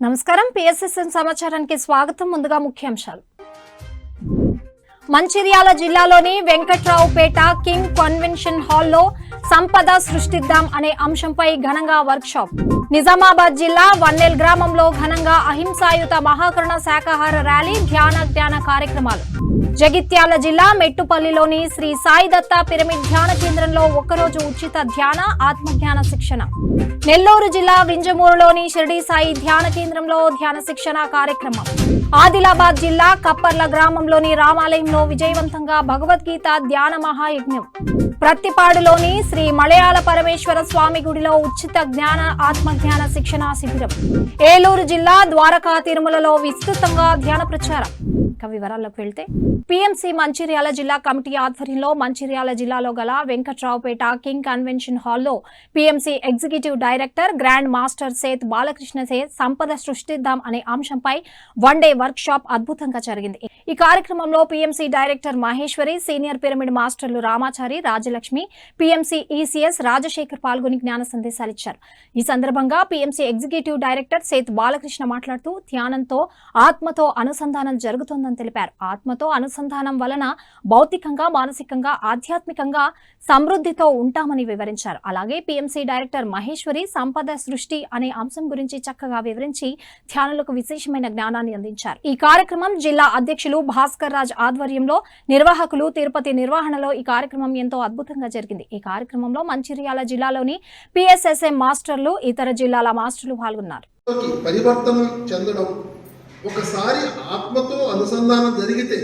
నమస్కారం PSSN సమాచారానికి స్వాగతం. ముందుగా ముఖ్యాంశాలు. మంచిర్యాల జిల్లాలోని వెంకట్రావుపేట కింగ్ కన్వెన్షన్ హాల్లో సంపద సృష్టిద్దాం అనే అంశంపై ఘనంగా వర్క్షాప్. నిజామాబాద్ జిల్లా వన్నెల్ గ్రామంలో ఘనంగా అహింసాయుత మహాకరుణ శాకాహార ర్యాలీ, ధ్యాన కార్యక్రమాలు. జగిత్యాల జిల్లా మెట్టుపల్లిలోని శ్రీ సాయి దత్త పిరమిడ్ ధ్యాన కేంద్రంలో ఒకరోజు ఉచిత ధ్యాన ఆత్మజ్ఞాన శిక్షణ. నెల్లూరు జిల్లా వింజమూరులోని షిర్డీ సాయి ధ్యాన కేంద్రంలో ధ్యాన శిక్షణ కార్యక్రమం. ఆదిలాబాద్ జిల్లా కప్పర్ల గ్రామంలోని రామాలయంలో విజయవంతంగా భగవద్గీత ధ్యాన మహాయజ్ఞం. ప్రత్తిపాడులోని శ్రీ మలయాళ పరమేశ్వర స్వామి గుడిలో ఉచిత జ్ఞాన ఆత్మజ్ఞాన శిక్షణ శిబిరం. ఏలూరు జిల్లా ద్వారకా తిరుమలలో విస్తృతంగా ధ్యాన ప్రచారం. వివరాల్లోకి వెళ్తే PMC మంచిర్యాల జిల్లా కమిటీ ఆధ్వర్యంలో మంచిర్యాల జిల్లాలో గల వెంకట్రావుపేట కింగ్ కన్వెన్షన్ హాల్లో PMC executive director grand master Seth Balakrishna సంపద సృష్టిద్దాం అనే అంశంపై వన్ డే వర్క్ షాప్ అద్భుతంగా జరిగింది. ఈ కార్యక్రమంలో PMC director Maheshwari, senior pyramid మాస్టర్లు రామాచారి, రాజలక్ష్మి, PMC ECS రాజశేఖర్ పాల్గొని జ్ఞాన సందేశాలు ఇచ్చారు. ఈ సందర్భంగా PMC executive director Seth Balakrishna మాట్లాడుతూ ధ్యానంతో ఆత్మతో అనుసంధానం జరుగుతోందని తెలిపారు. ఆత్మతో అనుసంధానం వలన భౌతికంగా, మానసికంగా, ఆధ్యాత్మికంగా సమృద్ధితో ఉంటామని వివరించారు. అలాగే PMC డైరెక్టర్ మహేశ్వరి సంపద సృష్టి అనే అంశం గురించి చక్కగా వివరించి ధ్యానులకు విశేషమైన జ్ఞానాన్ని అందించారు. ఈ కార్యక్రమం జిల్లా అధ్యక్షులు భాస్కర్ రాజ్ ఆధ్వర్యంలో నిర్వాహకులు తిరుపతి నిర్వహణలో ఈ కార్యక్రమం ఎంతో అద్భుతంగా జరిగింది. ఈ కార్యక్రమంలో మంచిర్యాల జిల్లాలోని PSSM మాస్టర్లు, ఇతర జిల్లాల మాస్టర్లు పాల్గొన్నారు. పరివర్తన చెందడం, ఒకసారి ఆత్మతో అనుసంధానం జరిగితే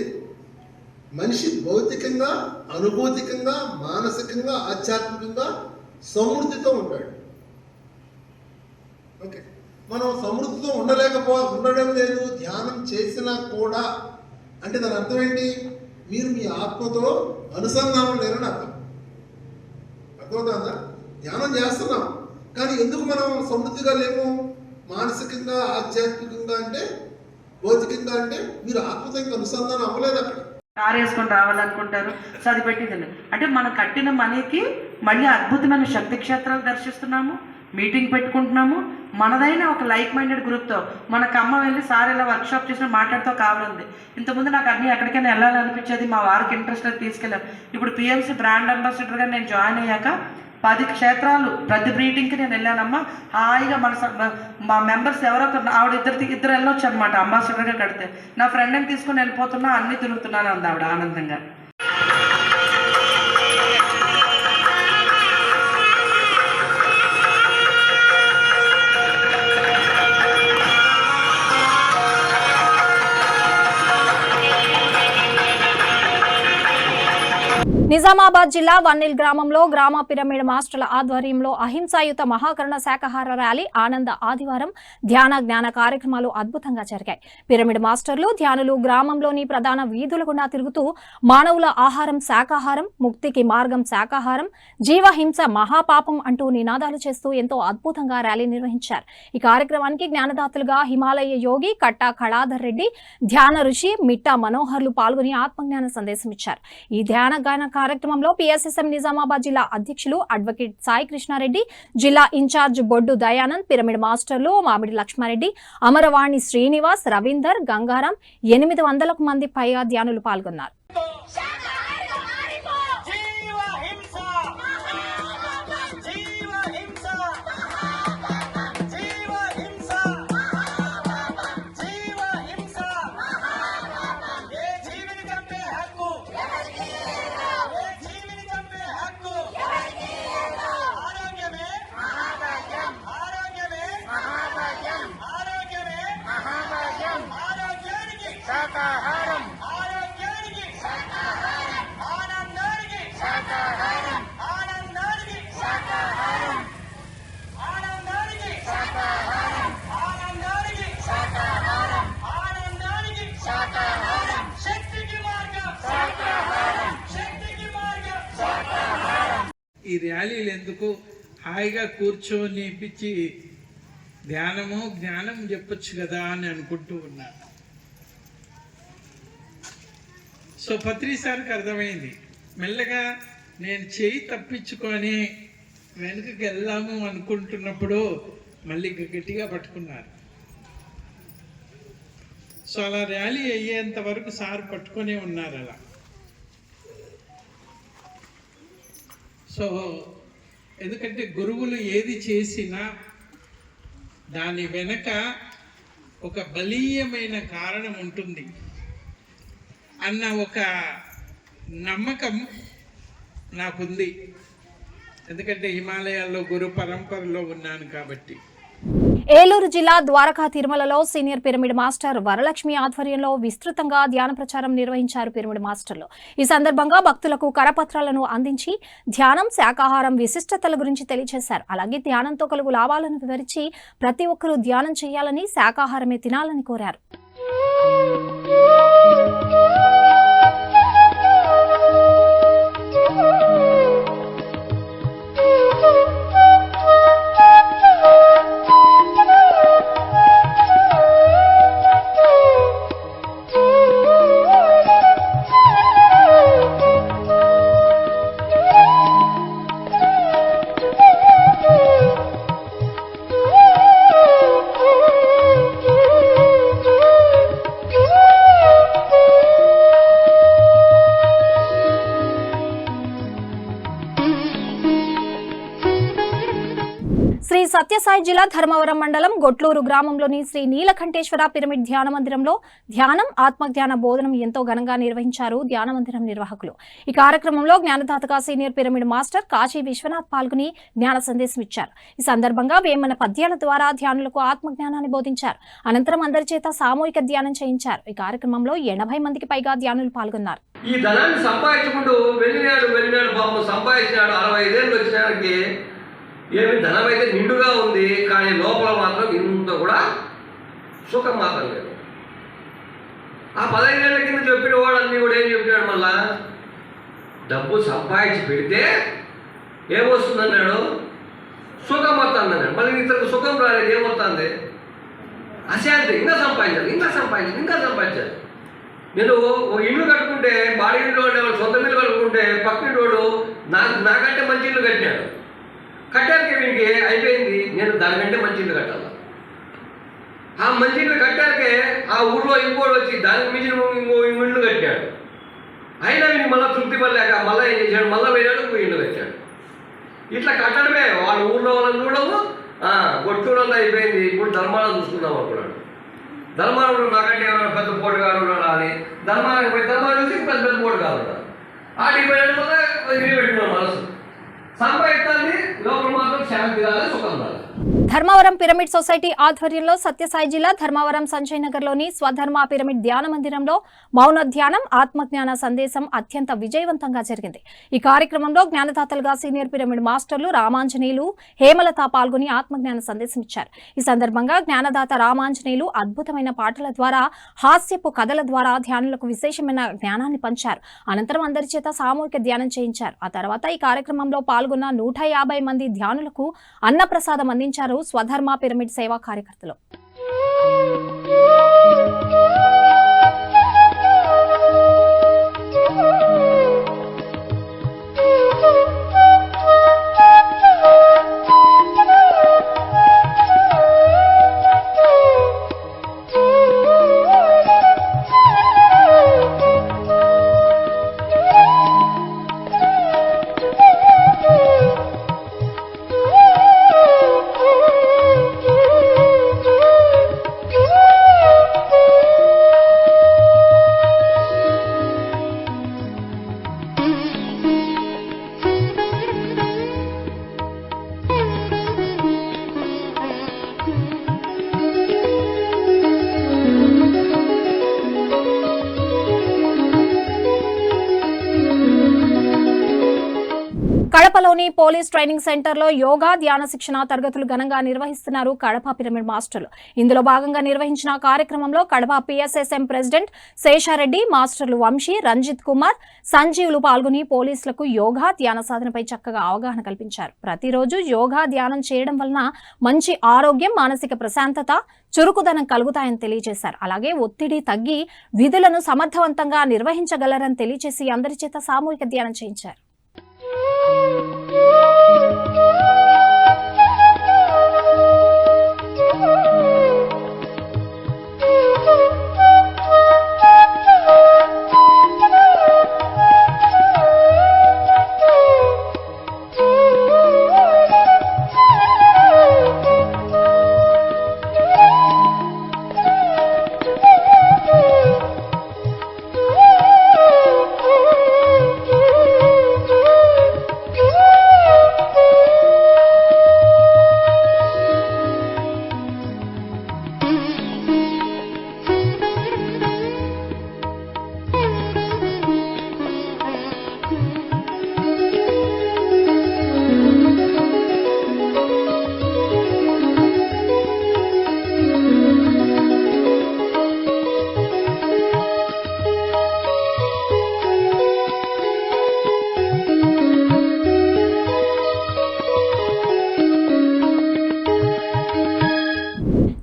మనిషి భౌతికంగా, అనుభూతికంగా, మానసికంగా, ఆధ్యాత్మికంగా సమృద్ధితో ఉంటాడు. ఓకే, మనం సమృద్ధితో ఉండడం లేదు. ధ్యానం చేసినా కూడా అంటే దాని అర్థం ఏంటి? మీరు మీ ఆత్మతో అనుసంధానం లేరని అర్థం. అర్థమవుతుందా? ధ్యానం చేస్తున్నాం కానీ ఎందుకు మనం సమృద్ధిగా లేము? మానసికంగా, ఆధ్యాత్మికంగా అంటే, భౌతికంగా అంటే మీరు ఆత్మతో ఇంకా అనుసంధానం అవ్వలేదు. అక్కడ కారు వేసుకొని రావాలనుకుంటారు, చదివి పెట్టిందండి. అంటే మనం కట్టిన మనీకి మళ్ళీ అద్భుతమైన శక్తి క్షేత్రాలు దర్శిస్తున్నాము, మీటింగ్ పెట్టుకుంటున్నాము. మనదైన ఒక లైక్ మైండెడ్ గ్రూప్తో మనకు అమ్మ వెళ్ళి సార్ ఇలా వర్క్షాప్ చేసిన మాట్లాడుతూ కావాలంది. ఇంతకుముందు నాకు అన్నీ ఎక్కడికైనా వెళ్ళాలనిపించేది, మా వారికి ఇంట్రెస్ట్ అది తీసుకెళ్ళాం. ఇప్పుడు PMC బ్రాండ్ అంబాసిడర్గా నేను జాయిన్ అయ్యాక 10 క్షేత్రాలు ప్రతి మీటింగ్కి నేను వెళ్ళానమ్మా. హాయిగా మా మెంబర్స్ ఎవరో ఆవిడ ఇద్దరు వెళ్ళొచ్చు అనమాట అంబాసిడర్గా కడితే. నా ఫ్రెండ్ని తీసుకుని వెళ్ళిపోతున్నా, అన్నీ తిరుగుతున్నాను అంది ఆవిడ ఆనందంగా. నిజామాబాద్ జిల్లా వన్నెల్ గ్రామంలో గ్రామ పిరమిడ్ మాస్టర్ల ఆధ్వర్యంలో అహింసాయుత మహాకరుణ శాకాహార ర్యాలీ, ఆనంద ఆదివారం, జ్ఞాన కార్యక్రమాలు అద్భుతంగా జరిగాయి. పిరమిడ్ మాస్టర్లు, ధ్యానులు గ్రామంలోని ప్రధాన వీధుల గుండా తిరుగుతూ మానవుల ఆహారం శాకాహారం, ముక్తికి మార్గం శాకాహారం, జీవహింస మహాపాపం అంటూ నినాదాలు చేస్తూ ఎంతో అద్భుతంగా ర్యాలీ నిర్వహించారు. ఈ కార్యక్రమానికి జ్ఞానదాతలుగా హిమాలయ యోగి కట్టా కళాధర్ రెడ్డి, ధ్యాన ఋషి మిట్టా మనోహర్లు పాల్గొని ఆత్మజ్ఞాన సందేశం ఇచ్చారు. ఈ ధ్యాన కార్యక్రమంలో PSSM నిజామాబాద్ జిల్లా అధ్యక్షులు అడ్వకేట్ సాయి కృష్ణారెడ్డి, జిల్లా ఇన్ఛార్జ్ బొడ్డు దయానంద్, పిరమిడ్ మాస్టర్లు మామిడి లక్ష్మారెడ్డి, అమరవాణి శ్రీనివాస్, రవీందర్, గంగారాం, 800కు మంది పైగా ధ్యానులు పాల్గొన్నారు. ఈ ర్యాలీలు ఎందుకు? హాయిగా కూర్చొని ఇప్పించి జ్ఞానం చెప్పొచ్చు కదా అని అనుకుంటూ ఉన్నాను. సో పత్రి సార్కి అర్థమైంది. మెల్లగా నేను చేయి తప్పించుకొని వెనుకకి వెళ్దాము అనుకుంటున్నప్పుడు మళ్ళీ గట్టిగా పట్టుకున్నారు. సో అలా ర్యాలీ అయ్యేంత వరకు సార్ పట్టుకొనే ఉన్నారు అలా. సో ఎందుకంటే గురువులు ఏది చేసినా దాని వెనక ఒక బలీయమైన కారణం ఉంటుంది అన్న ఒక నమ్మకం నాకుంది. ఎందుకంటే హిమాలయాల్లో గురు పరంపరలో ఉన్నాను కాబట్టి. ఏలూరు జిల్లా ద్వారకా తిరుమలలో సీనియర్ పిరమిడ్ మాస్టర్ వరలక్ష్మి ఆధ్వర్యంలో విస్తృతంగా ధ్యాన ప్రచారం నిర్వహించారు పిరమిడ్ మాస్టర్లు. ఈ సందర్భంగా భక్తులకు కరపత్రాలను అందించి ధ్యానం, శాకాహారం విశిష్టతల గురించి తెలియజేశారు. అలాగే ధ్యానంతో కలుగు లాభాలను వివరించి ప్రతి ఒక్కరూ ధ్యానం చేయాలని, శాకాహారమే తినాలని కోరారు. శ్రీ సత్యసాయి జిల్లా ధర్మవరం మండలం గొట్లూరు గ్రామంలోని శ్రీ నీలకంఠేశ్వర పిరమిడ్ ధ్యాన మందిరంలో ధ్యానం, ఆత్మజ్ఞాన బోధనం ఎంతో ఘనంగా నిర్వహించారు ధ్యాన మందిరం నిర్వాహకులు. ఈ కార్యక్రమంలో జ్ఞానదాతగా senior pyramid master Kashi Vishwanath పాల్గొని జ్ఞాన సందేశం ఇచ్చారు. ఈ సందర్భంగా వేమన పద్యాల ద్వారా ధ్యానులకు ఆత్మజ్ఞానాన్ని బోధించారు. అనంతరం అందరి చేత సామూహిక ధ్యానం చేయించారు. ఈ కార్యక్రమంలో 80 మందికి పైగా ధ్యానులు పాల్గొన్నారు. ఈ ధనాన్ని సంపాదించుకుంటూ వెళ్ళినాడు పాపం సంపాదించినాడు. 65 ఏళ్ళు వచ్చినానికి ఏమి ధనం అయితే నిండుగా ఉంది, కానీ లోపల మాత్రం ఇంత కూడా సుఖం మాత్రం లేదు. ఆ 15 ఏళ్ళ కింద చెప్పిన వాడు అన్నీ కూడా ఏం చెప్పినాడు, మళ్ళా డబ్బు సంపాదించి పెడితే ఏమొస్తుందన్నాడు, సుఖం వస్తుంది అన్నాడు. మళ్ళీ ఇతరులకు సుఖం రాలేదు, ఏమవుతుంది, అశాంతి. ఇంకా సంపాదించాలి. నేను ఒక ఇల్లు కట్టుకుంటే బాడిగింట్లో ఉండేవాళ్ళు సొంత ఇల్లు కట్టుకుంటే పక్కింటి వాడు నాకంటే మంచి ఇల్లు కట్టానికి వీనికి అయిపోయింది, నేను దానికంటే మంచి ఇల్లు కట్టాలి. ఆ మంచి ఇల్లు కట్టాకే ఆ ఊళ్ళో ఇంకోటి వచ్చి దానికి మించిన ఇంకో ఇల్లు కట్టాడు. అయినా వీనికి మళ్ళీ తృప్తి పడలేక మళ్ళీ ఏం చేశాడు, మళ్ళీ వేయాడు, ఇంకో ఇల్లు కట్టాడు. ఇట్లా కట్టడమే వాళ్ళ ఊళ్ళో వాళ్ళని చూడము. గొట్టూరంలో అయిపోయింది. ఇప్పుడు ధర్మాలను చూసుకుందాం అనుకున్నాడు. ధర్మాలు నాకంటే ఏమైనా పెద్ద పోటుగాడు ఉన్నాడా అని ధర్మానికి పోయి ధర్మాలు చూసి పెద్ద పోటుగాడు ఉన్నాడు. ఆటికి పోయినట్టు మళ్ళీ వదిలి పెట్టుకున్నాడు మనసు. సంపాదించాలి, లోపల మాత్రం శాంతి రాలేదు, సుఖం రాలేదు. ధర్మవరం పిరమిడ్ సొసైటీ ఆధ్వర్యంలో సత్యసాయి జిల్లా ధర్మవరం సంజయ్ నగర్ లోని స్వధర్మ పిరమిడ్ ధ్యాన మందిరంలో మౌన ధ్యానం, ఆత్మజ్ఞాన సందేశం అత్యంత విజయవంతంగా జరిగింది. ఈ కార్యక్రమంలో జ్ఞానదాతలుగా సీనియర్ పిరమిడ్ మాస్టర్లు రామాంజనేయులు, హేమలత పాల్గొని ఆత్మజ్ఞాన సందేశం ఇచ్చారు. ఈ సందర్భంగా జ్ఞానదాత రామాంజనేయులు అద్భుతమైన పాటల ద్వారా, హాస్యపు కథల ద్వారా ధ్యానులకు విశేషమైన జ్ఞానాన్ని పంచారు. అనంతరం అందరి చేత సామూహిక ధ్యానం చేయించారు. ఆ తర్వాత ఈ కార్యక్రమంలో పాల్గొన్న 150 మంది ధ్యానులకు అన్నప్రసాదం అందించారు స్వధర్మ పిరమిడ్ సేవా కార్యకర్తలు. కడపలోని పోలీస్ ట్రైనింగ్ సెంటర్లో యోగా, ధ్యాన శిక్షణ తరగతులు ఘనంగా నిర్వహిస్తున్నారు కడప పిరమిడ్ మాస్టర్లు. ఇందులో భాగంగా నిర్వహించిన కార్యక్రమంలో కడప పిఎస్ఎస్ఎం ప్రెసిడెంట్ శేషారెడ్డి, మాస్టర్లు వంశీ, రంజిత్ కుమార్, సంజీవులు పాల్గొని పోలీసులకు యోగా, ధ్యాన సాధనపై చక్కగా అవగాహన కల్పించారు. ప్రతిరోజు యోగా, ధ్యానం చేయడం వలన మంచి ఆరోగ్యం, మానసిక ప్రశాంతత, చురుకుదనం కలుగుతాయని తెలియజేశారు. అలాగే ఒత్తిడి తగ్గి విధులను సమర్థవంతంగా నిర్వహించగలరని తెలియజేసి అందరి చేత సామూహిక ధ్యానం చేయించారు.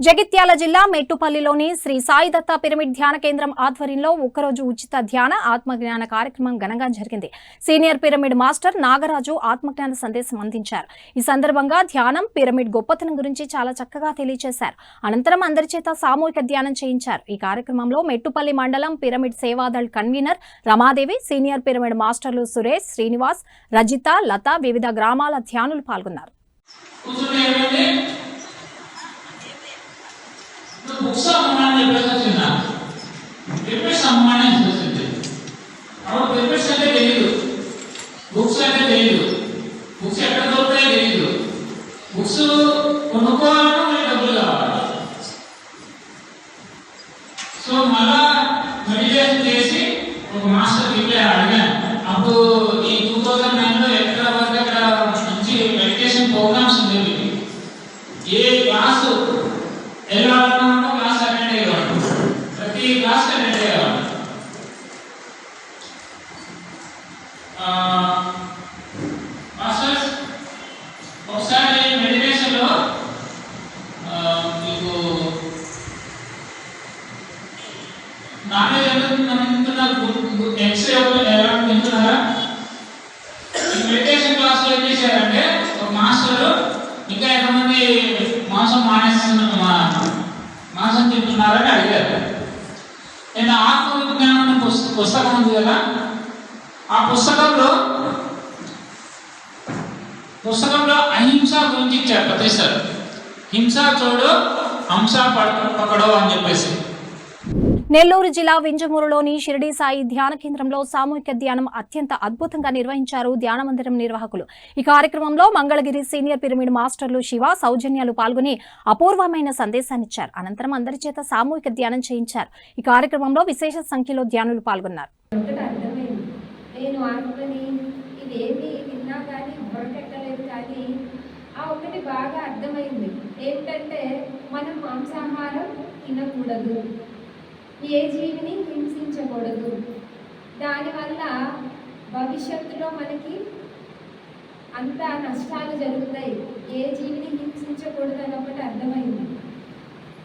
జగిత్యాల జిల్లా మెట్టుపల్లిలోని శ్రీ సాయి దత్త పిరమిడ్ ధ్యాన కేంద్రం ఆధ్వర్యంలో ఒక్కరోజు ఉచిత ధ్యాన ఆత్మజ్ఞాన కార్యక్రమం ఘనంగా జరిగింది. సీనియర్ పిరమిడ్ మాస్టర్ నాగరాజు ఆత్మజ్ఞాన సందేశం అందించారు. ఈ సందర్భంగా ధ్యానం, పిరమిడ్ గొప్పతనం గురించి చాలా చక్కగా తెలియజేశారు. అనంతరం అందరి చేత సామూహిక ధ్యానం చేయించారు. ఈ కార్యక్రమంలో మెట్టుపల్లి మండలం pyramid Seva Dal convener Ramadevi, senior pyramid మాస్టర్లు సురేష్, శ్రీనివాస్, రజిత, లత, వివిధ గ్రామాల ధ్యానులు పాల్గొన్నారు. బుక్స్ అమ్మాని చెప్పేసి వచ్చిన పేపర్స్ అమ్మాని చెప్పేసి అప్పుడు పేపర్స్ అంటే తెలియదు, బుక్స్ అంటే తెలియదు, బుక్స్ ఎక్కడ దొరుకుతాయో తెలియదు, బుక్స్ కొనుక్కోవాలన్నా మనకి డబ్బులు కావాలి. సో మళ్ళా మెడిటేషన్ చేసి ఒక మాస్టర్ ఇట్లా అడిగాను. అప్పుడు ఈ 2009లో ఎక్కడ వరకు అక్కడ మంచి మెడిటేషన్ ప్రోగ్రామ్స్ ఉండేవి. ఏ క్లాసు ఎలా క్లాస్ అటెండ్ అయ్యేవాడు, ప్రతి క్లాస్ అటెండ్ అయ్యేవాడు. మాస్టర్స్ ఒకసారి మెడిటేషన్లో మీకు నాలెడ్జ్ ఎంత ఎక్స్రే ఎలా తింటున్నారా? మెడిటేషన్ క్లాస్లో ఏం చేశారంటే ఒక మాస్టర్ ఇంకా ఎంతమంది మాంసం తింటున్నారని అడిగారు. నేను ఆత్మవిజ్ఞానం పుస్తకం ఉంది కదా, ఆ పుస్తకంలో అహింస గురించి ఇచ్చారు ప్రతిస్తారు. హింస చూడు, హంస పకడో అని చెప్పేసి. నెల్లూరు జిల్లా వింజమూరులోని షిరిడి సాయి ధ్యాన కేంద్రంలో సామూహిక ధ్యానం అత్యంత అద్భుతంగా నిర్వహించారు ధ్యాన మందిరం నిర్వాహకులు. ఈ కార్యక్రమంలో మంగళగిరి సీనియర్ పిరమిడ్ మాస్టర్లు శివ, సౌజన్యాలు పాల్గొని అపూర్వమైన సందేశాన్నిచ్చారు. అనంతరం అందరి చేత సామూహిక ధ్యానం చేయించారు. ఈ కార్యక్రమంలో విశేష సంఖ్యలో ధ్యానులు పాల్గొన్నారు. నేను ఆత్మని ఇదేమి విన్నా కానీ బుర్రకెక్కలేదు, కానీ ఆ ఒకటి బాగా అర్థమైంది. ఏంటంటే మనం మాంసాహారం తినకూడదు, ఏ జీవిని హింసించకూడదు. దానివల్ల భవిష్యత్తులో మనకి అంత నష్టాలు జరుగుతాయి. ఏ జీవిని హింసించకూడదు అని ఒకటి అర్థమైంది.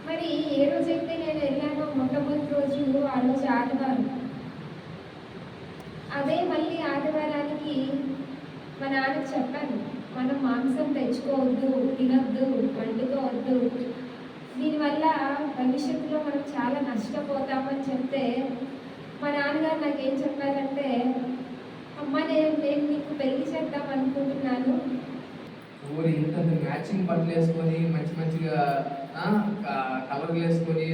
మరి ఏ రోజైతే నేను వెళ్ళానో మొట్టమొదటి రోజు, ఆ రోజు ఆదివారం. అదే మళ్ళీ ఆదివారానికి మా నాన్నకు చెప్పాను, మనం మాంసం తెచ్చుకోవద్దు, తినొద్దు, వండుకోవద్దు, దీనివల్ల భవిష్యత్తులో మనం చాలా నష్టపోతామని చెప్తే మా నాన్నగారు నాకేం చెప్పారంటే, అమ్మ నేను నీకు పెళ్లి చేద్దాం అనుకుంటున్నాను. ఊరి ఇంత మ్యాచింగ్ బట్టలు వేసుకొని మంచిగా కవర్లు వేసుకొని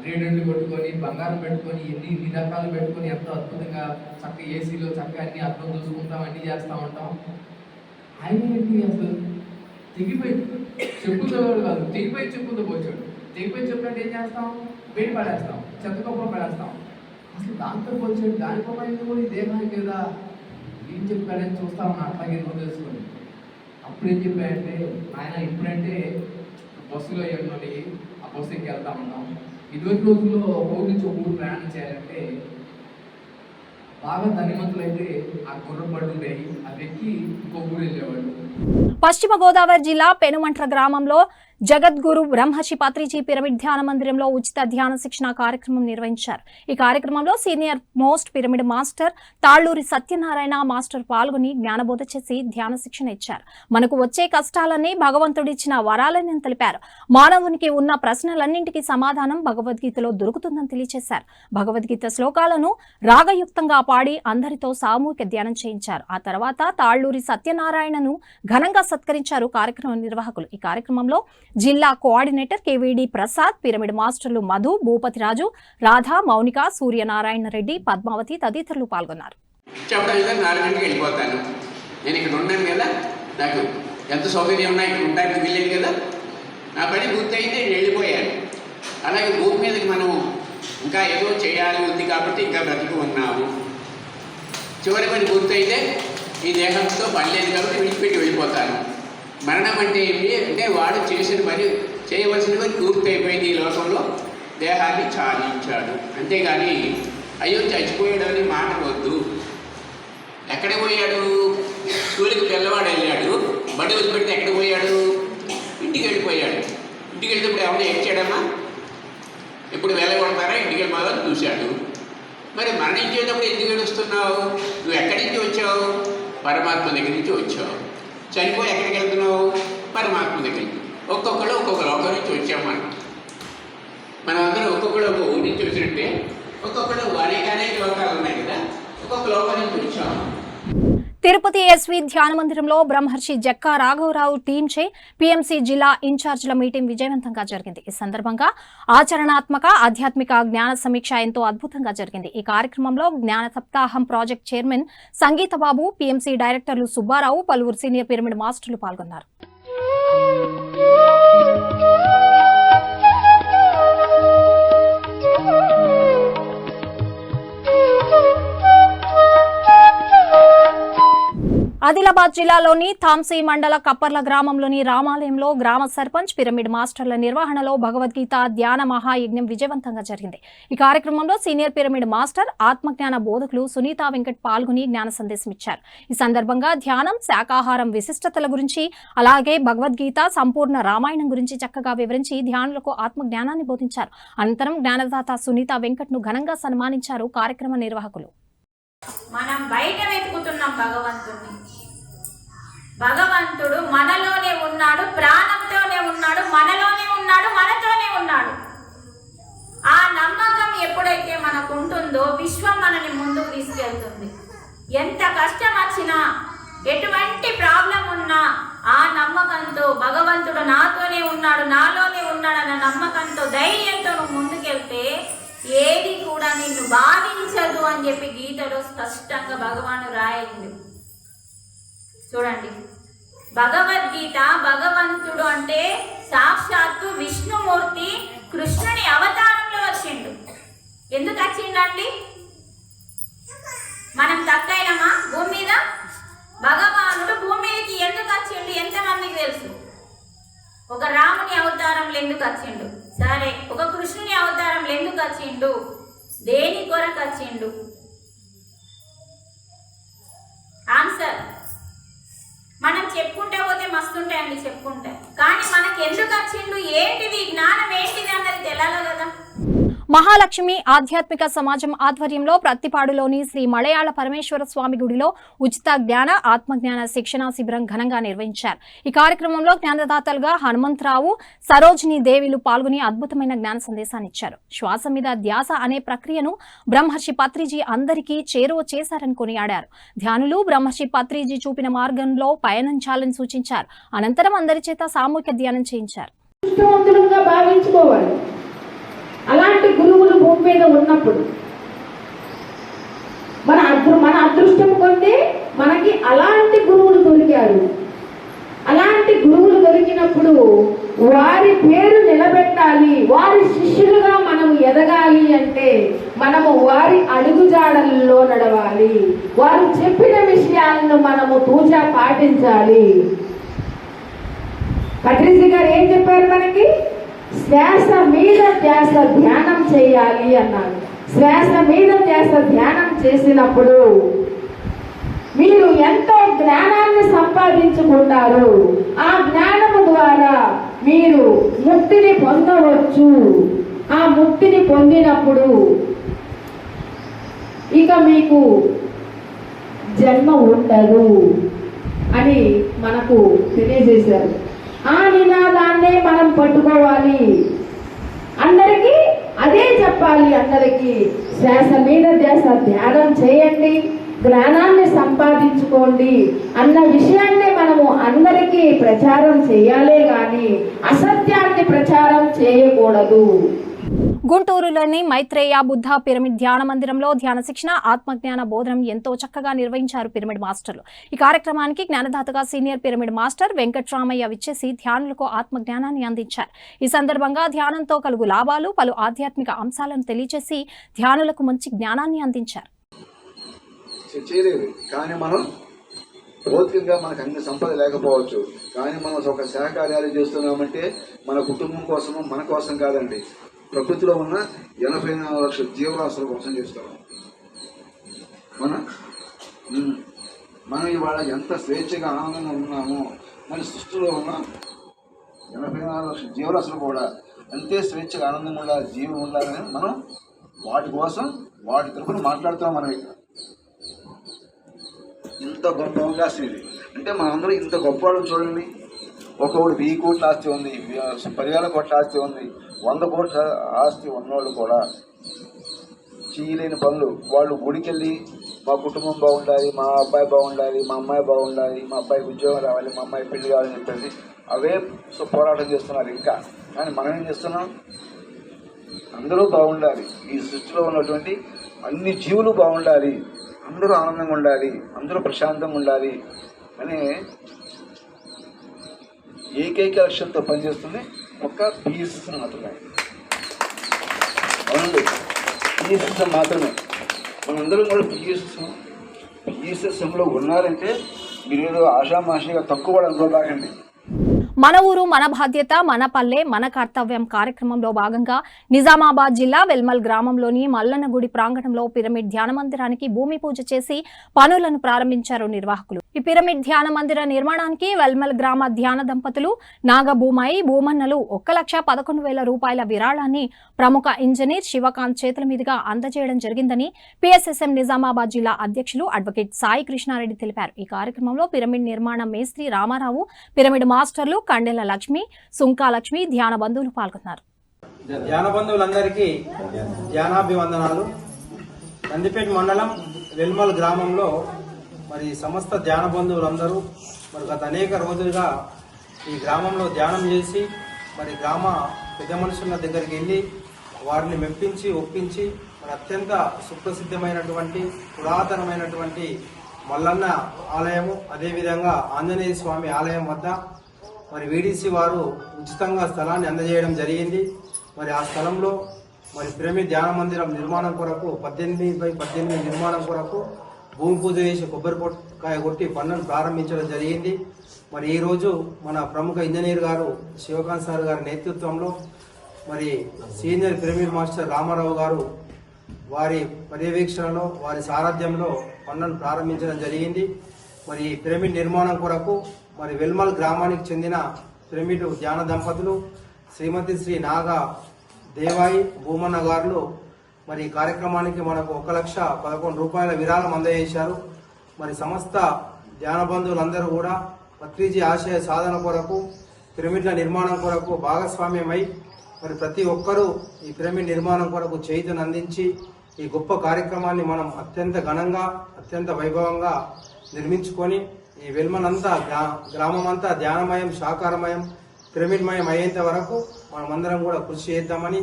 రేడెంట్లు కొట్టుకొని బంగారం పెట్టుకొని ఇన్ని రకాలు పెట్టుకొని ఎంతో అద్భుతంగా చక్కగా ఏసీలో చక్కగా అన్ని అర్థం చూసుకుంటాం, అన్నీ చేస్తూ ఉంటాం. ఆయన ఏంటి అసలు తెగిపోయి చెప్పులతో కాదు, తెగిపోయి చెప్పులతో పోచాడు. తెగిపోయి చెప్పులంటే ఏం చేస్తాం? వేడి పడేస్తాం, చెత్త కుప్ప పడేస్తాం. అసలు దాంతో పోచాడు. దానికోసం కూడా ఈ దేహానికి కదా ఏం చెప్పాడని చూస్తా ఉన్నా అట్లాగే తెలుసుకొని. అప్పుడు ఏం చెప్పాడంటే, ఆయన ఇప్పుడంటే బస్సులో ఎన్నోటి ఆ బస్సు ఎక్కి వెళ్తా ఉన్నాం. ఇదివరకు రోజుల్లో ఊరి నుంచి ఒక ఊరు ప్రయాణం చేయాలంటే బాగా ధనివంతులైతే ఆ గుర్రం బళ్ళు ఉండేవి, అవి ఎక్కి ఇంకో ఊరు వెళ్ళేవాళ్ళు. పశ్చిమ గోదావరి జిల్లా పెనుమంట్ర గ్రామంలో జగద్గురు బ్రహ్మర్షి పత్రిజీ పిరమిడ్ ధ్యాన మందిరంలో ఉచిత ధ్యాన శిక్షణ కార్యక్రమం నిర్వహించారు. ఈ కార్యక్రమంలో senior most pyramid master Talluri Satyanarayana master పాల్గొని జ్ఞానబోధ చేసి ధ్యాన శిక్షణ ఇచ్చారు. మనకు వచ్చే కష్టాలన్నీ భగవంతుడిచ్చిన వరాలని తెలిపారు. మానవునికి ఉన్న ప్రశ్నలన్నింటికీ సమాధానం భగవద్గీతలో దొరుకుతుందని తెలియజేశారు. భగవద్గీత శ్లోకాలను రాగయుక్తంగా పాడి అందరితో సామూహిక ధ్యానం చేయించారు. ఆ తర్వాత తాళ్లూరి సత్యనారాయణను ఘనంగా సత్కరించారు కార్యక్రమ నిర్వాహకులు. ఈ కార్యక్రమంలో జిల్లా కోఆర్డినేటర్ కేవీడి ప్రసాద్, పిరమిడ్ మాస్టర్లు మధు, భూపతిరాజు, రాధా, మౌనిక, సూర్యనారాయణ రెడ్డి, పద్మావతి తదితరులు పాల్గొన్నారు. చెప్పడానికి 4 గంటలకు వెళ్ళిపోతాను. నేను ఇక్కడ ఉన్నాను కదా, నాకు ఎంత సౌకర్యం ఉన్నా ఇక్కడ ఉండడానికి వీలేదు కదా, నా పని పూర్తయింది, నేను వెళ్ళిపోయాను. అలాగే భూమి మీదకి మనం ఇంకా ఏదో చేయాలి ఉంది కాబట్టి ఇంకా బ్రతికి ఉన్నాము. చివరి పని పూర్తయితే ఈ దేహంతో పని లేదు కాబట్టి విడిచిపెట్టి వెళ్ళిపోతాను. మరణం అంటే ఏంటి అంటే వాడు చేసిన పని, చేయవలసిన పని పూర్తి అయిపోయింది. ఈ లోకంలో దేహాన్ని చాలించాడు. అంతేగాని అయ్యో చచ్చిపోయాడు అని మాట వద్దు. ఎక్కడికి పోయాడు? స్కూల్కి పిల్లవాడు వెళ్ళాడు, బడి వదిలిపెడితే ఎక్కడికి పోయాడు? ఇంటికి వెళ్ళిపోయాడు. ఇంటికి వెళ్ళేటప్పుడు ఎవరు ఏడ్చాడమ్మా? ఇప్పుడు వెళ్ళగొడతారా ఇంటికి వెళ్ళిపోవాలని చూశాడు. మరి మరణించేటప్పుడు ఎందుకు ఏడుస్తున్నావు? నువ్వు ఎక్కడి నుంచి వచ్చావు? పరమాత్మ దగ్గర నుంచి వచ్చావు. చనిపోయి ఎక్కడికి వెళ్తున్నావు? పరమాత్మ దగ్గర నుంచి. ఒక్కొక్కరు ఒక్కొక్క లోకం నుంచి వచ్చామన్నమాట. మనమందరం ఒక్కొక్కరు ఒక ఊరి నుంచి వచ్చినట్టే ఒక్కొక్కరు అనేక లోకాలు ఉన్నాయి కదా, ఒక్కొక్క లోకం నుంచి వచ్చాము. తిరుపతి ఎస్వి ధ్యాన మందిరంలో బ్రహ్మర్షి జక్కా రాఘవరావు టీంచే పీఎంసీ జిల్లా ఇన్ఛార్జీల మీటింగ్ విజయవంతంగా జరిగింది. ఈ సందర్భంగా ఆచరణాత్మక ఆధ్యాత్మిక జ్ఞాన సమీక్ష ఎంతో అద్భుతంగా జరిగింది. ఈ కార్యక్రమంలో జ్ఞాన సప్తాహం ప్రాజెక్ట్ చైర్మన్ సంగీత బాబు, పీఎంసీ డైరెక్టర్లు సుబ్బారావు, పలువురు సీనియర్ పిరమిడ్ మాస్టర్లు పాల్గొన్నారు. ఆదిలాబాద్ జిల్లాలోని థాంసీ మండల కప్పర్ల గ్రామంలోని రామాలయంలో గ్రామ సర్పంచ్, పిరమిడ్ మాస్టర్ల నిర్వహణలో భగవద్గీత ధ్యాన మహాయజ్ఞం విజయవంతంగా జరిగింది. ఈ కార్యక్రమంలో సీనియర్ పిరమిడ్ మాస్టర్, ఆత్మజ్ఞాన బోధకులు సునీతా వెంకట్ పాల్గొని జ్ఞాన సందేశం ఇచ్చారు. ఈ సందర్భంగా ధ్యానం, శాకాహారం విశిష్టతల గురించి, అలాగే భగవద్గీత, సంపూర్ణ రామాయణం గురించి చక్కగా వివరించి ధ్యానులకు ఆత్మజ్ఞానాన్ని బోధించారు. అనంతరం జ్ఞానదాత సునీతా వెంకట్ ను ఘనంగా సన్మానించారు కార్యక్రమ నిర్వాహకులు. మనం బయట వెతుకుతున్నాం భగవంతుడు మనలోనే ఉన్నాడు, ప్రాణంతోనే ఉన్నాడు, మనలోనే ఉన్నాడు, మనతోనే ఉన్నాడు. ఆ నమ్మకం ఎప్పుడైతే మనకు ఉంటుందో విశ్వం మనని ముందుకు తీసుకెళ్తుంది. ఎంత కష్టం వచ్చినా, ఎటువంటి ప్రాబ్లం ఉన్నా ఆ నమ్మకంతో భగవంతుడు నాతోనే ఉన్నాడు, నాలోనే ఉన్నాడన్న నమ్మకంతో ధైర్యంతో నువ్వు ముందుకెళ్తే ఏది కూడా నిన్ను బాధించదు అని చెప్పి గీతలో స్పష్టంగా భగవాను రాయింది. చూడండి, భగవద్గీత భగవంతుడు అంటే సాక్షాత్తు విష్ణుమూర్తి కృష్ణుని అవతారంలో వచ్చిండు. ఎందుకు వచ్చిండండి? మనం తక్కైనమా భూమి మీద? భగవానుడు భూమి మీదకి ఎందుకు వచ్చిండు ఎంతమందికి తెలుసు? ఒక రాముని అవతారంలో ఎందుకు వచ్చిండు? సరే, ఒక కృష్ణుని అవతారంలో ఎందుకు వచ్చిండు? దేని కొరకు వచ్చిండు? ఆన్సర్ మనం చెప్పుకుంటే పోతే మస్తుంటాయండి చెప్పుకుంటే, కానీ మనకి ఎందుకు వచ్చిండు, ఏంటిది జ్ఞానం ఏంటిది అన్నది తెలాలి కదా. మహాలక్ష్మి ఆధ్యాత్మిక సమాజం ఆధ్వర్యంలో ప్రత్తిపాడులోని శ్రీ మలయాళ పరమేశ్వర స్వామి గుడిలో ఉచిత జ్ఞాన ఆత్మజ్ఞాన శిక్షణా శిబిరం ఘనంగా నిర్వహించారు. ఈ కార్యక్రమంలో జ్ఞానదాతలుగా హనుమంతరావు, సరోజిని దేవిలు పాల్గొని అద్భుతమైన జ్ఞాన సందేశాన్ని ఇచ్చారు. శ్వాస మీద ధ్యాస అనే ప్రక్రియను బ్రహ్మర్షి పత్రిజీ అందరికీ చేరువ చేశారని కొనియాడారు. ధ్యానులు బ్రహ్మర్షి పత్రిజీ చూపిన మార్గంలో పయనించాలని సూచించారు. అనంతరం అందరి చేత సామూహిక ధ్యానం చేయించారు. అలాంటి గురువులు భూమి మీద ఉన్నప్పుడు మన అదృష్టం కొంటే మనకి అలాంటి గురువులు దొరికారు. అలాంటి గురువులు దొరికినప్పుడు వారి పేరు నిలబెట్టాలి, వారి శిష్యులుగా మనం ఎదగాలి అంటే మనము వారి అడుగుజాడల్లో నడవాలి. వారు చెప్పిన విషయాలను మనము తూచా పాటించాలి. పత్రిజీ గారు ఏం చెప్పారు మనకి? శ్వాస మీద ధ్యాస ధ్యానం చేయాలి అన్నారు. శ్వాస మీద ధ్యాస ధ్యానం చేసినప్పుడు మీరు ఎంతో జ్ఞానాన్ని సంపాదించుకుంటారు. ఆ జ్ఞానము ద్వారా మీరు ముక్తిని పొందవచ్చు. ఆ ముక్తిని పొందినప్పుడు ఇక మీకు జన్మ ఉండదు అని మనకు తెలియజేశారు. ఆ నినాదాన్నే మనం పట్టుకోవాలి. అందరికీ అదే చెప్పాలి. అందరికీ శ్వాస మీద ధ్యాస ధ్యానం చేయండి, జ్ఞానాన్ని సంపాదించుకోండి అన్న విషయాన్ని మనము అందరికీ ప్రచారం చేయాలే గాని అసత్యాన్ని ప్రచారం చేయకూడదు. గుంటూరులోని మైత్రేయ బుద్ధ పిరమిడ్ ధ్యాన మందిరంలో ధ్యాన శిక్షణ, ఆత్మజ్ఞాన బోధనం ఎంతో చక్కగా నిర్వహించారు పిరమిడ్ మాస్టర్లు. ఈ కార్యక్రమానికి జ్ఞానదాతగా సీనియర్ పిరమిడ్ మాస్టర్ వెంకట్రామయ్య విచ్చేసి ధ్యానులకు ఆత్మజ్ఞానాన్ని అందించారు. ఈ సందర్భంగా ధ్యానంతో కలుగు లాభాలు, పలు ఆధ్యాత్మిక అంశాలను తెలియజేసి ధ్యానులకు మంచి జ్ఞానాన్ని అందించారు. కానీ మనం భౌతికంగా మనకు అన్ని సంపద లేకపోవచ్చు, కానీ మనం ఒక సహకార్యాలు చేస్తున్నామంటే మన కుటుంబం కోసము, మన కోసం కాదండి, ప్రకృతిలో ఉన్న 84 లక్షల జీవరాశుల కోసం చేస్తున్నాం. మనం ఇవాళ ఎంత స్వేచ్ఛగా ఆనందంగా ఉన్నామో, మన సృష్టిలో ఉన్న 84 లక్షల జీవరాశులు కూడా అంతే స్వేచ్ఛగా ఆనందంగా ఉండాలి, జీవం ఉండాలని మనం వాటి కోసం వాటి తరఫున మాట్లాడుతాం. మనం ఇక్కడ ఇంత గొప్ప అవకాశం ఇది. అంటే మనందరూ ఇంత గొప్పవాళ్ళని చూడండి. ఒకడు 1000 కోట్ల ఆస్తి ఉంది, 10,000 కోట్ల ఆస్తి ఉంది, 100 కోట్ల ఆస్తి ఉన్నవాళ్ళు కూడా చేయలేని పనులు. వాళ్ళు గుడికెళ్ళి మా కుటుంబం బాగుండాలి, మా అబ్బాయి బాగుండాలి, మా అమ్మాయి బాగుండాలి, మా అబ్బాయికి ఉద్యోగం రావాలి, మా అమ్మాయి పెళ్లి కావాలని చెప్పేసి అవే పోరాటం చేస్తున్నారు. ఇంకా కానీ మనం ఏం చేస్తున్నాం? అందరూ బాగుండాలి, ఈ సృష్టిలో ఉన్నటువంటి అన్ని జీవులు బాగుండాలి, అందరూ ఆనందంగా ఉండాలి, అందరూ ప్రశాంతంగా ఉండాలి అనే ఏకైక లక్ష్యంతో పనిచేస్తుంది ఒక పిఈ సిస్టమ్ మాత్రమే. అవునండి, పిఈ సిస్టమ్ మాత్రమే. మనందరం కూడా పిఈ సిస్టంలో ఉన్నారంటే మీరు ఏదో ఆషామాషిగా తక్కువ కూడా అనుకోబాకండి. మన ఊరు మన బాధ్యత, మన పల్లె మన కర్తవ్యం కార్యక్రమంలో భాగంగా నిజామాబాద్ జిల్లా వెల్మల్ గ్రామంలోని మల్లన్న గుడి ప్రాంగణంలో పిరమిడ్ ధ్యాన మందిరానికి భూమి పూజ చేసి పనులను ప్రారంభించారు నిర్వాహకులు. ఈ పిరమిడ్ ధ్యాన మందిర నిర్మాణానికి వెల్మల్ గ్రామ ధ్యాన దంపతులు నాగభూమాయి భూమన్నలు 1,11,000 రూపాయల విరాళాన్ని ప్రముఖ ఇంజనీర్ శివకాంత్ చేతుల మీదుగా అందజేయడం జరిగిందని పిఎస్ఎస్ఎం నిజామాబాద్ జిల్లా అధ్యక్షులు అడ్వకేట్ సాయి కృష్ణారెడ్డి తెలిపారు. ఈ కార్యక్రమంలో పిరమిడ్ నిర్మాణ మేస్త్రి రామారావు, పిరమిడ్ మాస్టర్లు కండెల లక్ష్మి, సుంకా లక్ష్మి, ధ్యాన బంధువులు పాల్గొన్నారు. ధ్యాన బంధువులందరికీ ధ్యానాభివందనాలు. నందిపేట మండలం వెల్మల్ గ్రామంలో మరి సమస్త ధ్యాన బంధువులందరూ మరి గత అనేక రోజులుగా ఈ గ్రామంలో ధ్యానం చేసి మరి గ్రామ పెద్ద మనుషుల దగ్గరికి వెళ్ళి వారిని మెప్పించి ఒప్పించి మరి అత్యంత సుప్రసిద్ధమైనటువంటి పురాతనమైనటువంటి మల్లన్న ఆలయము, అదేవిధంగా ఆంజనేయ స్వామి ఆలయం వద్ద మరి వీడీసీ వారు ఉచితంగా స్థలాన్ని అందజేయడం జరిగింది. మరి ఆ స్థలంలో మరి పిరమిడ్ ధ్యాన మందిరం నిర్మాణం కొరకు 18x18 నిర్మాణం కొరకు భూమి పూజ చేసి కొబ్బరికాయ కొట్టి పనులను ప్రారంభించడం జరిగింది. మరి ఈరోజు మన ప్రముఖ ఇంజనీర్ గారు శివకాంత్ సార్ గారి నేతృత్వంలో మరి సీనియర్ పిరమిడ్ మాస్టర్ రామారావు గారు వారి పర్యవేక్షణలో వారి సారథ్యంలో పనులను ప్రారంభించడం జరిగింది. మరి ఈ పిరమిడ్ నిర్మాణం కొరకు మరి వెల్మల్ గ్రామానికి చెందిన పిరమిడ్ ధ్యాన దంపతులు శ్రీమతి శ్రీ నాగా దేవాయి భూమన్న గారు మరి ఈ కార్యక్రమానికి మనకు 1,11,000 రూపాయల విరాళం అందజేశారు. మరి సమస్త ధ్యాన బంధువులందరూ కూడా పత్రిజీ ఆశయ సాధన కొరకు పిరమిడ్ల నిర్మాణం కొరకు భాగస్వామ్యమై మరి ప్రతి ఒక్కరూ ఈ పిరమిడ్ నిర్మాణం కొరకు చేయుతను అందించి ఈ గొప్ప కార్యక్రమాన్ని మనం అత్యంత ఘనంగా అత్యంత వైభవంగా నిర్మించుకొని ఈ వెల్మల్ అంతా గ్రామం అంతా ధ్యానమయం, శాకారమయం, పిరమిడ్మయం అయ్యేంత వరకు మనమందరం కూడా కృషి చేద్దామని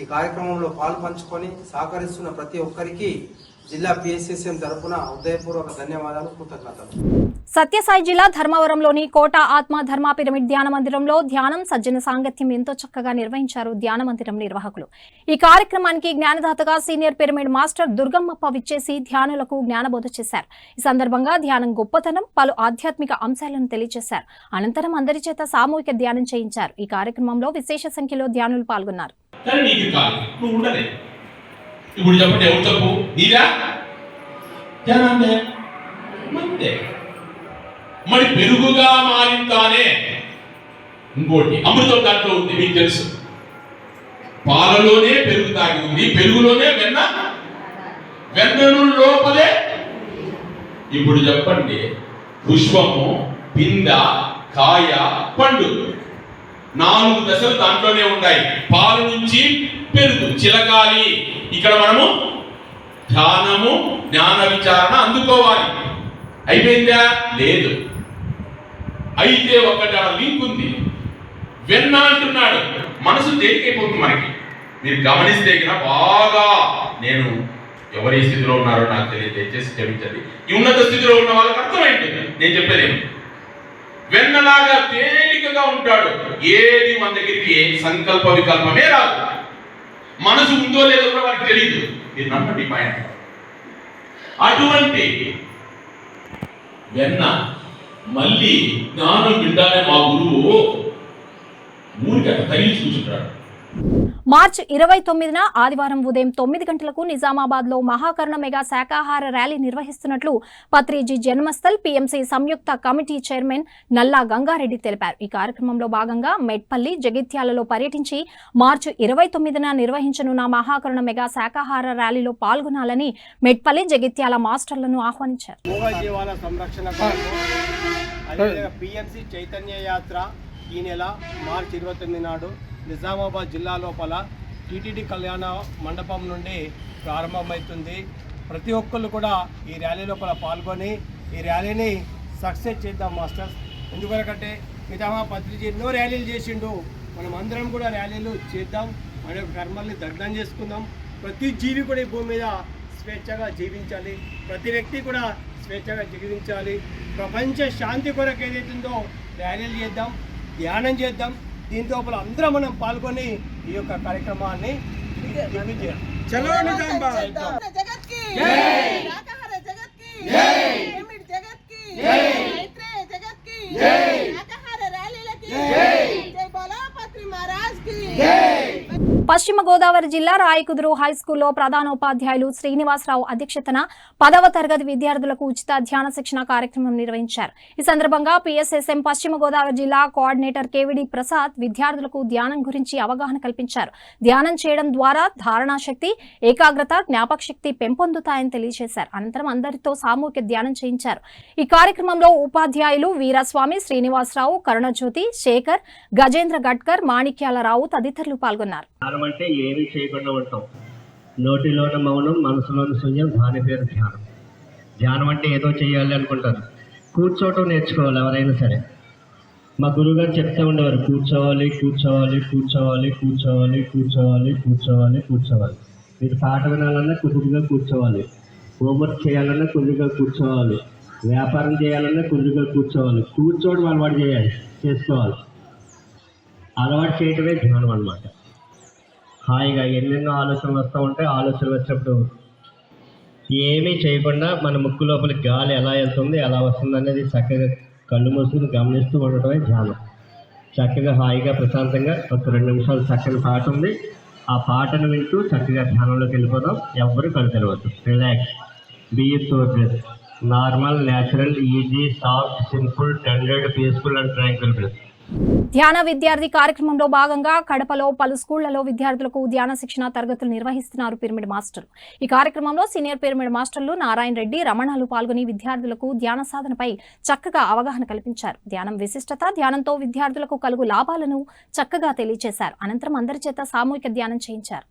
ఈ కార్యక్రమంలో పాల్పంచుకొని సహకరిస్తున్న ప్రతి ఒక్కరికి జిల్లా పిఎస్ఎస్ఎం తరఫున హృదయపూర్వక ధన్యవాదాలు, కృతజ్ఞతలు. సత్యసాయి జిల్లా ధర్మవరంలోని కోట ఆత్మ ధర్మ పిరమిడ్ ధ్యాన మందిరంలో ధ్యానం, సజ్జన సాంగత్యం ఎంతో చక్కగా నిర్వహించారు ధ్యాన మందిరం నిర్వాహకులు. ఈ కార్యక్రమానికి జ్ఞానదాతగా సీనియర్ పిరమిడ్ మాస్టర్ దుర్గమ్మప్ప విచ్చేసి ధ్యానులకు జ్ఞానబోధ చేశారు. ఈ సందర్భంగా ధ్యానం గొప్పతనం, పలు ఆధ్యాత్మిక అంశాలను తెలియజేశారు. అనంతరం అందరి చేత సామూహిక ధ్యానం చేయించారు. ఈ కార్యక్రమంలో విశేష సంఖ్యలో ధ్యానులు పాల్గొన్నారు. ఇప్పుడు చెప్పండి, ఎవరు తప్పు? నీదా? జనందే. మరి పెరుగుగా మారిందానే ఇంకోటి అమృతం దాంట్లో ఉంది, మీకు తెలుసు. పాలలోనే పెరుగు తాగి ఉంది, పెరుగులోనే వెన్న, వెన్నను లోపలే. ఇప్పుడు చెప్పండి, పుష్పము, పింద, కాయ, పండు 4 దశలు దాంట్లోనే ఉన్నాయి. పాలు నుంచి పెరుగు చిలకాలి. ఇక్కడ మనము ధ్యానము, జ్ఞాన విచారణ అందుకోవాలి. అయిపోయిందా? లేదు. అయితే ఒక్కటి లింక్ ఉంది. వెన్న అంటున్నాడు, మనసు తేలికైపోతుంది మనకి. మీరు గమనిస్తే బాగా, నేను ఎవరి స్థితిలో ఉన్నారో నాకు తెలియదు, దయచేసి క్షమించండి. ఈ ఉన్నత స్థితిలో ఉన్న వాళ్ళకి అర్థమైంది నేను చెప్పేది. వెన్నలాగా తేలికగా ఉంటాడు. ఏది మన దగ్గరికి సంకల్ప వికల్పమే రాదు. మనసు ఉందో లేదో కూడా వారికి తెలియదు. మీరు నమ్మండి పాయింట్. అటువంటి వెన్న మళ్ళీ జ్ఞానం వింటానే మా గురువు ఊరికి అట్లా తగిలించి కూర్చుంటాడు. మార్చి 29న ఆదివారం ఉదయం 9 గంటలకు నిజామాబాద్ లో మహాకరుణ మెగా శాకాహార ర్యాలీ నిర్వహిస్తున్నట్లు పత్రిజీ జన్మస్థల్ పీఎంసీ సంయుక్త కమిటీ చైర్మన్ నల్లా గంగారెడ్డి తెలిపారు. ఈ కార్యక్రమంలో భాగంగా మెట్పల్లి, జగిత్యాలలో పర్యటించి మార్చి 29న నిర్వహించనున్న మహాకరుణ మెగా శాకాహార ర్యాలీలో పాల్గొనాలని మెట్పల్లి, జగిత్యాల మాస్టర్లను ఆహ్వానించారు. మూగజీవాల సంరక్షణ పీఎంసీ చైతన్య యాత్ర ఈ నెల మార్చి 29 నాడు నిజామాబాద్ జిల్లా లోపల టీటీడీ కళ్యాణ మండపం నుండి ప్రారంభమవుతుంది. ప్రతి ఒక్కళ్ళు కూడా ఈ ర్యాలీ లోపల పాల్గొని ఈ ర్యాలీని సక్సెస్ చేద్దాం మాస్టర్స్. ఎందుకంటే నిజామా పత్రిజీ ఎన్నో ర్యాలీలు చేసిండు, మనం అందరం కూడా ర్యాలీలు చేద్దాం, మన యొక్క కర్మల్ని దగ్ధం చేసుకుందాం. ప్రతి జీవి కూడా ఈ భూమి మీద స్వేచ్ఛగా జీవించాలి, ప్రతి వ్యక్తి కూడా స్వేచ్ఛగా జీవించాలి. ప్రపంచ శాంతి కొరకు ఏదైతుందో ర్యాలీలు చేద్దాం, ధ్యానం చేద్దాం. దీంతో అందరం మనం పాల్గొని ఈ యొక్క కార్యక్రమాన్ని పశ్చిమ గోదావరి జిల్లా రాయకుదురు హైస్కూల్లో ప్రధానోపాధ్యాయులు శ్రీనివాసరావు అధ్యక్షతన 10వ తరగతి విద్యార్థులకు ఉచిత ధ్యాన శిక్షణ కార్యక్రమం నిర్వహించారు. ఈ సందర్భంగా పిఎస్ఎస్ఎం పశ్చిమ గోదావరి జిల్లా కోఆర్డినేటర్ కేవిడి ప్రసాద్ విద్యార్థులకు ధ్యానం గురించి అవగాహన కల్పించారు. ధ్యానం చేయడం ద్వారా ధారణా శక్తి, ఏకాగ్రత, జ్ఞాపక శక్తి పెంపొందుతాయని తెలియజేశారు. అనంతరం అందరితో సామూహిక ధ్యానం చేయించారు. ఈ కార్యక్రమంలో ఉపాధ్యాయులు వీరస్వామి, శ్రీనివాసరావు, కరుణజ్యోతి, శేఖర్, గజేంద్ర గడ్కర్, మాణిక్యాలరావు తదితరులు పాల్గొన్నారు. ధ్యానం అంటే ఏమీ చేయకుండా ఉంటాం. నోటిలోని మౌనం, మనసులోని శూన్యం, దాని పేరు ధ్యానం. ధ్యానం అంటే ఏదో చేయాలి అనుకుంటారు. కూర్చోవటం నేర్చుకోవాలి ఎవరైనా సరే. మా గురువుగారు చెప్తూ ఉండేవారు, కూర్చోవాలి, కూర్చోవాలి, కూర్చోవాలి, కూర్చోవాలి, కూర్చోవాలి, కూర్చోవాలి, కూర్చోవాలి. మీరు పాట వినాలన్నా కుదురుగా కూర్చోవాలి, హోంవర్క్ చేయాలన్నా కుదురుగా కూర్చోవాలి, వ్యాపారం చేయాలన్నా కుదురుగా కూర్చోవాలి. కూర్చోవడం అలవాటు చేసుకోవాలి. అలవాటు చేయటమే ధ్యానం అన్నమాట. హాయిగా ఎన్నెన్నో ఆలోచనలు వస్తూ ఉంటాయి. ఆలోచనలు వచ్చినప్పుడు ఏమీ చేయకుండా మన ముక్కు లోపల గాలి ఎలా వెళ్తుంది, ఎలా వస్తుంది అనేది చక్కగా కళ్ళు మూసుకుని గమనిస్తూ ఉండటమే ధ్యానం. చక్కగా హాయిగా ప్రశాంతంగా ఒక 2 నిమిషాలు చక్కని పాట ఉంది, ఆ పాటను వింటూ చక్కగా ధ్యానంలోకి వెళ్ళిపోదాం. ఎవ్వరూ కళ్ళు తెరవద్దు. Relax, be sources, normal, natural, easy, soft, simple, tendered, peaceful and tranquil breath. ధ్యాన విద్యార్థి కార్యక్రమంలో భాగంగా కడపలో పలు స్కూళ్లలో విద్యార్థులకు ధ్యాన శిక్షణ తరగతులు నిర్వహిస్తున్నారు పిరమిడ్ మాస్టర్లు. ఈ కార్యక్రమంలో సీనియర్ పిరమిడ్ మాస్టర్లు నారాయణ రెడ్డి, రమణాలు పాల్గొని విద్యార్థులకు ధ్యాన సాధనపై చక్కగా అవగాహన కల్పించారు. ధ్యానం విశిష్టత, ధ్యానంతో విద్యార్థులకు కలుగు లాభాలను చక్కగా తెలియజేశారు. అనంతరం అందరి చేత సామూహిక ధ్యానం చేయించారు.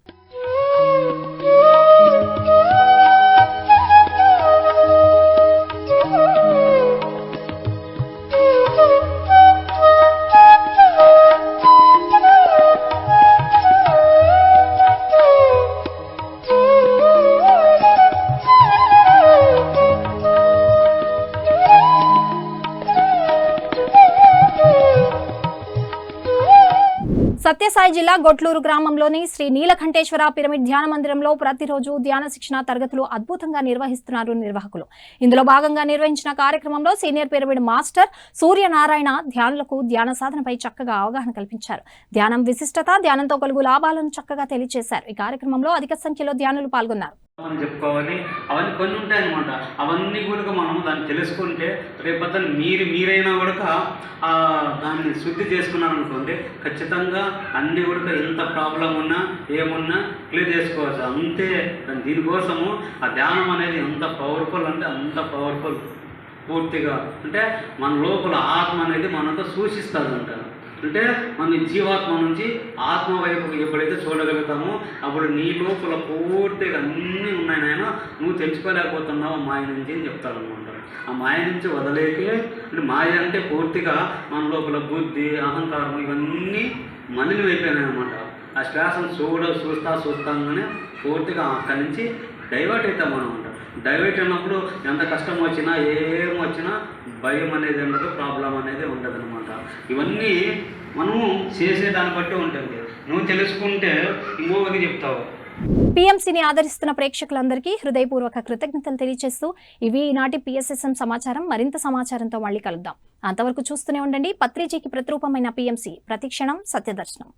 సత్యసాయి జిల్లా గొట్లూరు గ్రామంలోని శ్రీ నీలకంఠేశ్వర పిరమిడ్ ధ్యాన మందిరంలో ప్రతిరోజు ధ్యాన శిక్షణ తరగతులు అద్భుతంగా నిర్వహిస్తున్నారు నిర్వాహకులు. ఇందులో భాగంగా నిర్వహించిన కార్యక్రమంలో సీనియర్ పిరమిడ్ మాస్టర్ సూర్యనారాయణ ధ్యానులకు ధ్యాన సాధనపై చక్కగా అవగాహన కల్పించారు. ధ్యానం విశిష్టత, ధ్యానంతో కలుగు లాభాలను చక్కగా తెలియజేశారు. ఈ కార్యక్రమంలో అధిక సంఖ్యలో ధ్యానులు పాల్గొన్నారు. అని చెప్పుకోవాలి, అవన్నీ కొన్ని ఉంటాయి అనమాట. అవన్నీ కూడా మనం దాన్ని తెలుసుకుంటే రేపొద్దున మీరైనా కూడా దాన్ని శుద్ధి చేసుకున్నారనుకోండి, ఖచ్చితంగా అన్నీ కూడా ఎంత ప్రాబ్లం ఉన్నా ఏమున్నా క్లియర్ చేసుకోవచ్చు. అంతే దీనికోసము ఆ ధ్యానం అనేది ఎంత పవర్ఫుల్ అంటే అంత పవర్ఫుల్. పూర్తిగా అంటే మన లోపల ఆత్మ అనేది మనతో సూచిస్తుంది అంటారు. అంటే మన జీవాత్మ నుంచి ఆత్మ వైపు ఎప్పుడైతే చూడగలుగుతామో అప్పుడు నీ లోపల పూర్తిగా అన్నీ ఉన్నాయి నాయన, నువ్వు తెచ్చుకోలేకపోతున్నావు మాయ నుంచి అని చెప్తారనమాట. ఆ మాయ నుంచి వదలేకే అంటే మాయ అంటే పూర్తిగా మన లోపల బుద్ధి, అహంకారం ఇవన్నీ మలినం అయిపోయినాయి అనమాట. ఆ శ్వాసను చూస్తాగానే పూర్తిగా అక్కడి నుంచి డైవర్ట్ అవుతాం అనమాట. డైవర్ట్ అయినప్పుడు ఎంత కష్టం వచ్చినా ఏం వచ్చినా భయం అనేది ఉండదు, ప్రాబ్లం అనేది ఉండదు అనమాట. ఇవన్నీ మనము చేసేదాన్ని బట్టి ఉంటుంది. నువ్వు తెలుసుకుంటే ఇంకొకరికి చెప్తావు. పీఎంసీని ఆదరిస్తున్న ప్రేక్షకులందరికీ హృదయపూర్వక కృతజ్ఞతలు తెలియజేస్తూ ఇవి ఈనాటి పిఎస్ఎస్ఎం సమాచారం. మరింత సమాచారంతో మళ్ళీ కలుద్దాం. అంతవరకు చూస్తూనే ఉండండి పత్రిజీకి ప్రతిరూపమైన పీఎంసీ, ప్రతిక్షణం సత్యదర్శనం.